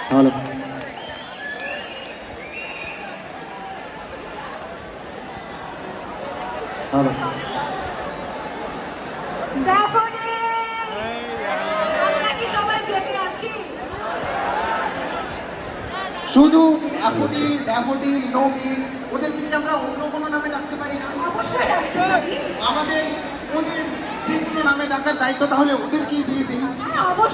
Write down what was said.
Hello hello আমরা কি সবাই জেগে আছি? শুধু ড্যাফোডিল ড্যাফোডিল নবীন ওদেরকে কি আমরা অন্য কোনো নামে ডাকতে পারি না? অবশ্যই রাখতে পারি। আমাদের ওদের যে কোনো নামে ডাকার দায়িত্ব তাহলে ওদেরকেই দিয়ে দিই। হ্যাঁ, অবশ্যই।